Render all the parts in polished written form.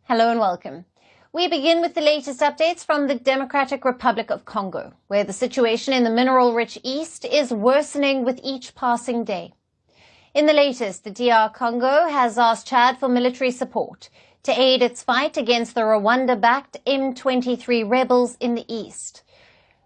Hello and welcome. We begin with the latest updates from the Democratic Republic of Congo, where the situation in the mineral-rich east is worsening with each passing day. In the latest, the DR Congo has asked Chad for military support to aid its fight against the Rwanda-backed M23 rebels in the east.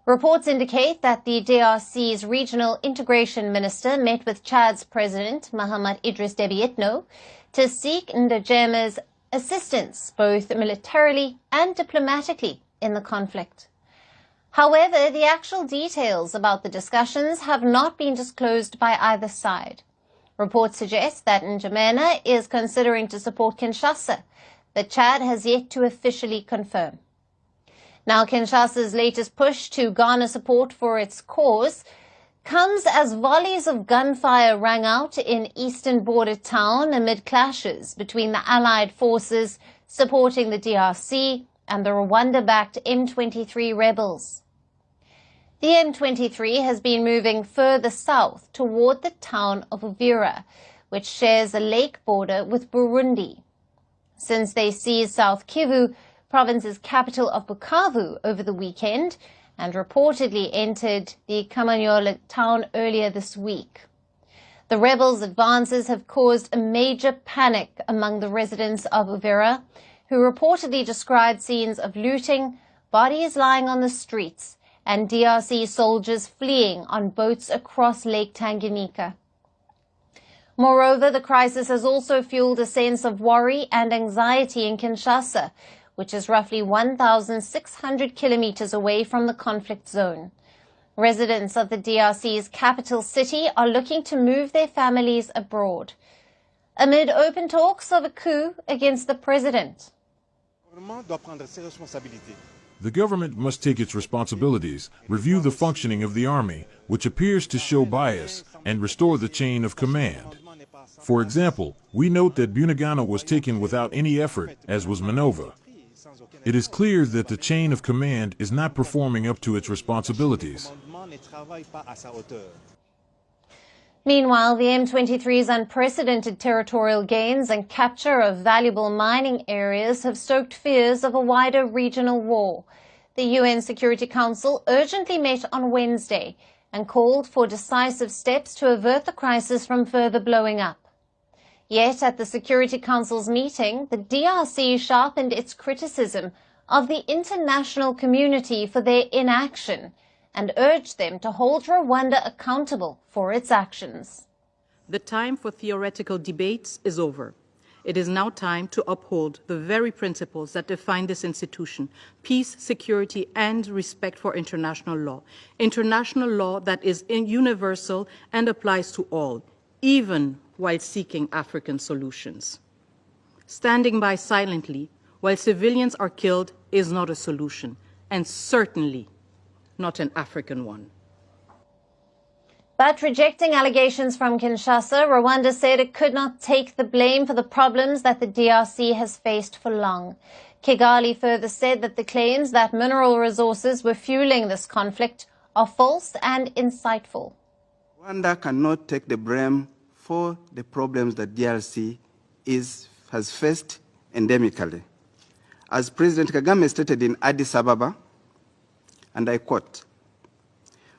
Reports indicate that the DRC's regional integration minister met with Chad's president, Mahamat Idris Deby Itno, to seek Ndejema's assistance, both militarily and diplomatically, in the conflict. However, the actual details about the discussions have not been disclosed by either side. Reports suggest that Ndejema is considering to support Kinshasa, but Chad has yet to officially confirm. Now, Kinshasa's latest push to garner support for its cause comes as volleys of gunfire rang out in eastern border town amid clashes between the allied forces supporting the DRC and the Rwanda-backed M23 rebels. The M23 has been moving further south toward the town of Uvira, which shares a lake border with Burundi. Since they seized South Kivu, province's capital of Bukavu, over the weekend, and reportedly entered the Kamanyola town earlier this week. The rebels' advances have caused a major panic among the residents of Uvira, who reportedly described scenes of looting, bodies lying on the streets, and DRC soldiers fleeing on boats across Lake Tanganyika. Moreover, the crisis has also fueled a sense of worry and anxiety in Kinshasa, which is roughly 1,600 kilometers away from the conflict zone. Residents of the DRC's capital city are looking to move their families abroad, amid open talks of a coup against the president. The government must take its responsibilities, review the functioning of the army, which appears to show bias, and restore the chain of command. For example, we note that Bunagana was taken without any effort, as was Minova. It is clear that the chain of command is not performing up to its responsibilities. Meanwhile, the M23's unprecedented territorial gains and capture of valuable mining areas have stoked fears of a wider regional war. The UN Security Council urgently met on Wednesday and called for decisive steps to avert the crisis from further blowing up. Yet, at the Security Council's meeting, the DRC sharpened its criticism of the international community for their inaction and urged them to hold Rwanda accountable for its actions. The time for theoretical debates is over. It is now time to uphold the very principles that define this institution: peace, security, and respect for international law. International law that is universal and applies to all, even while seeking African solutions. Standing by silently while civilians are killed is not a solution, and certainly not an African one. But rejecting allegations from Kinshasa, Rwanda said it could not take the blame for the problems that the DRC has faced for long. Kigali further said that the claims that mineral resources were fueling this conflict are false and insightful. Rwanda cannot take the blame for the problems that DRC has faced endemically. As President Kagame stated in Addis Ababa, and I quote,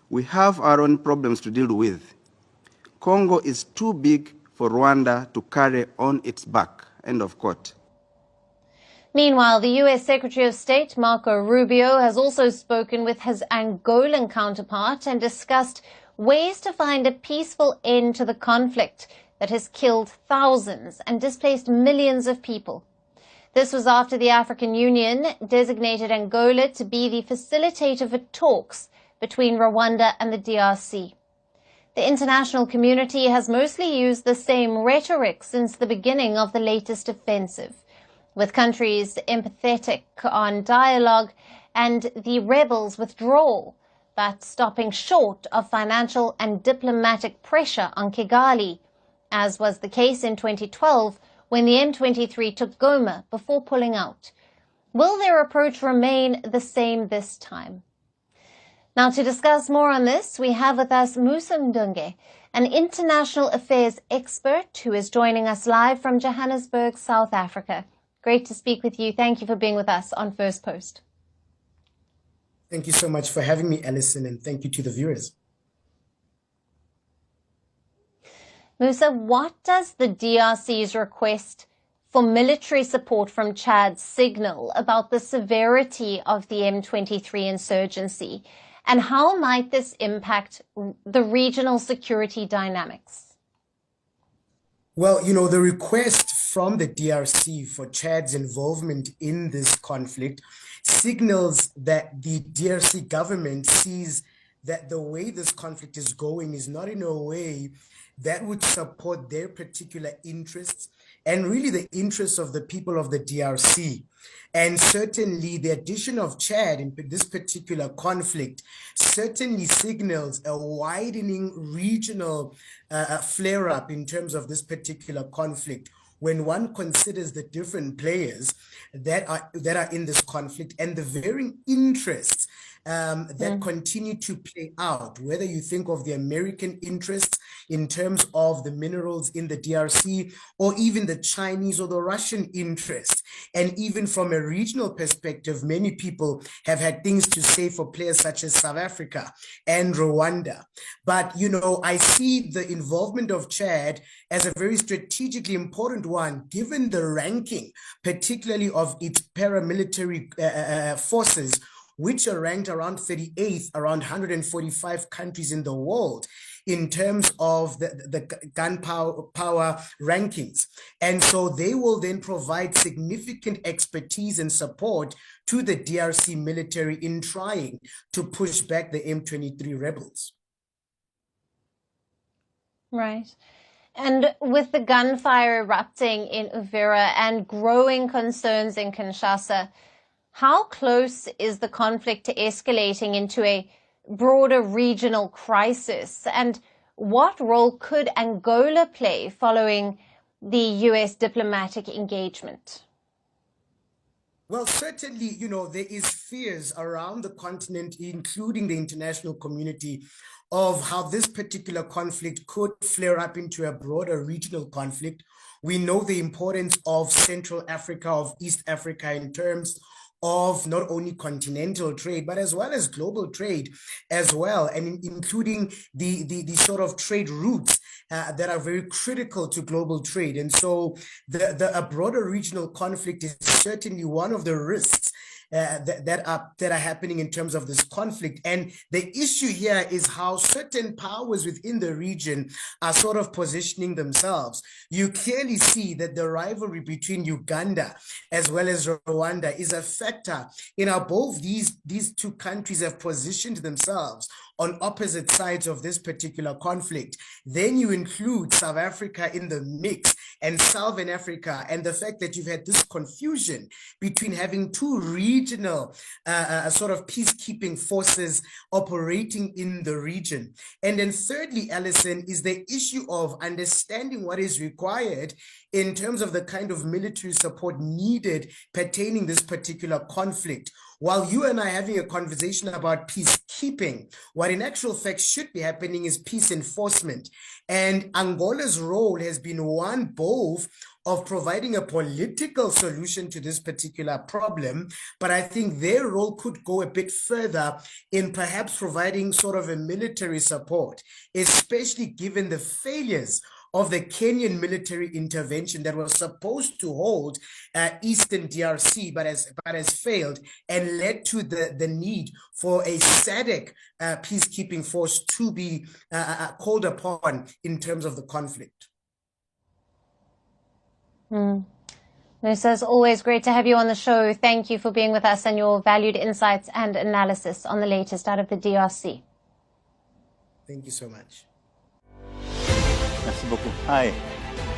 "We have our own problems to deal with. Congo is too big for Rwanda to carry on its back," end of quote. Meanwhile, the U.S. Secretary of State, Marco Rubio, has also spoken with his Angolan counterpart and discussed ways to find a peaceful end to the conflict that has killed thousands and displaced millions of people. This was after the African Union designated Angola to be the facilitator for talks between Rwanda and the DRC. The international community has mostly used the same rhetoric since the beginning of the latest offensive, with countries empathetic on dialogue and the rebels' withdrawal, but stopping short of financial and diplomatic pressure on Kigali, as was the case in 2012 when the M23 took Goma before pulling out. Will their approach remain the same this time? Now, to discuss more on this, we have with us Musa Ndunge, an international affairs expert who is joining us live from Johannesburg, South Africa. Great to speak with you. Thank you for being with us on First Post. Thank you so much for having me, Alison, and thank you to the viewers. Musa, what does the DRC's request for military support from Chad signal about the severity of the M23 insurgency, and how might this impact the regional security dynamics? Well, you know, the request from the DRC for Chad's involvement in this conflict signals that the DRC government sees that the way this conflict is going is not in a way that would support their particular interests and really the interests of the people of the DRC. And certainly the addition of Chad in this particular conflict certainly signals a widening regional flare-up in terms of this particular conflict, when one considers the different players that are in this conflict and the varying interests that continue to play out, whether you think of the American interests in terms of the minerals in the DRC, or even the Chinese or the Russian interests. And even from a regional perspective, many people have had things to say for players such as South Africa and Rwanda. But, you know, I see the involvement of Chad as a very strategically important one, given the ranking, particularly of its paramilitary forces, which are ranked around 38th, around 145 countries in the world in terms of the gunpowder rankings. And so they will then provide significant expertise and support to the DRC military in trying to push back the M23 rebels. Right. And with the gunfire erupting in Uvira and growing concerns in Kinshasa, how close is the conflict to escalating into a broader regional crisis? And what role could Angola play following the U.S. diplomatic engagement? Well, certainly, you know, there is fears around the continent, including the international community, of how this particular conflict could flare up into a broader regional conflict. We know the importance of Central Africa, of East Africa in terms of not only continental trade, but as well as global trade as well, and including the sort of trade routes that are very critical to global trade. And so a broader regional conflict is certainly one of the risks that are happening in terms of this conflict. And the issue here is how certain powers within the region are sort of positioning themselves. You clearly see that the rivalry between Uganda as well as Rwanda is a factor in how both these two countries have positioned themselves on opposite sides of this particular conflict. Then you include South Africa in the mix and Southern Africa, and the fact that you've had this confusion between having two regional sort of peacekeeping forces operating in the region. And then thirdly, Alison, is the issue of understanding what is required in terms of the kind of military support needed pertaining this particular conflict. While you and I are having a conversation about peacekeeping, what in actual fact should be happening is peace enforcement. And Angola's role has been one both of providing a political solution to this particular problem, but I think their role could go a bit further in perhaps providing sort of a military support, especially given the failures of the Kenyan military intervention that was supposed to hold Eastern DRC, but has failed and led to the need for a SADC peacekeeping force to be called upon in terms of the conflict. Musa, it's always great to have you on the show. Thank you for being with us and your valued insights and analysis on the latest out of the DRC. Thank you so much. Merci beaucoup. Hi,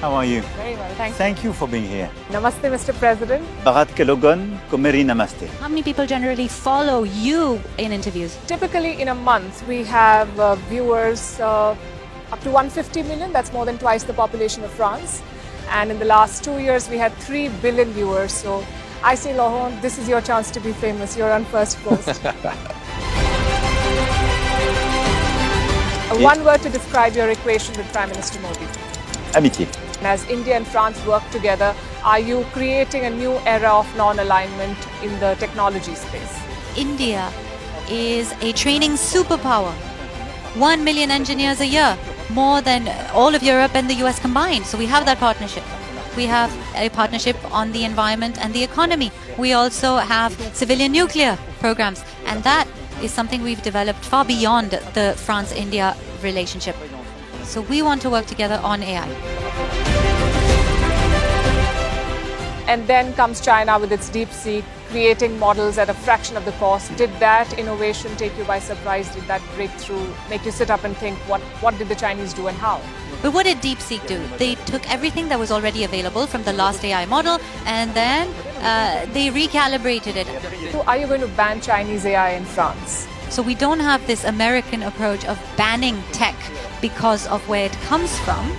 how are you? Very well, thank you. Thank you for being here. Namaste, Mr. President. Bharat Kelogon, Komeri Namaste. How many people generally follow you in interviews? Typically in a month, we have viewers up to 150 million. That's more than twice the population of France. And in the last 2 years, we had 3 billion viewers. So I say, Laurent, this is your chance to be famous. You're on First Post. One word to describe your equation with Prime Minister Modi. Amitié. And as India and France work together, Are you creating a new era of non-alignment in the technology space? India is a training superpower. 1 million engineers a year, more than all of Europe and the US combined. So we have that partnership. We have a partnership on the environment and the economy. We also have civilian nuclear programs, and that is something we've developed far beyond the France-India relationship. So we want to work together on AI. And then comes China with its DeepSeek, creating models at a fraction of the cost. Did that innovation take you by surprise? Did that breakthrough make you sit up and think, what did the Chinese do and how? But what did DeepSeek do? They took everything that was already available from the last AI model, and then they recalibrated it. So are you going to ban Chinese AI in France? So we don't have this American approach of banning tech because of where it comes from.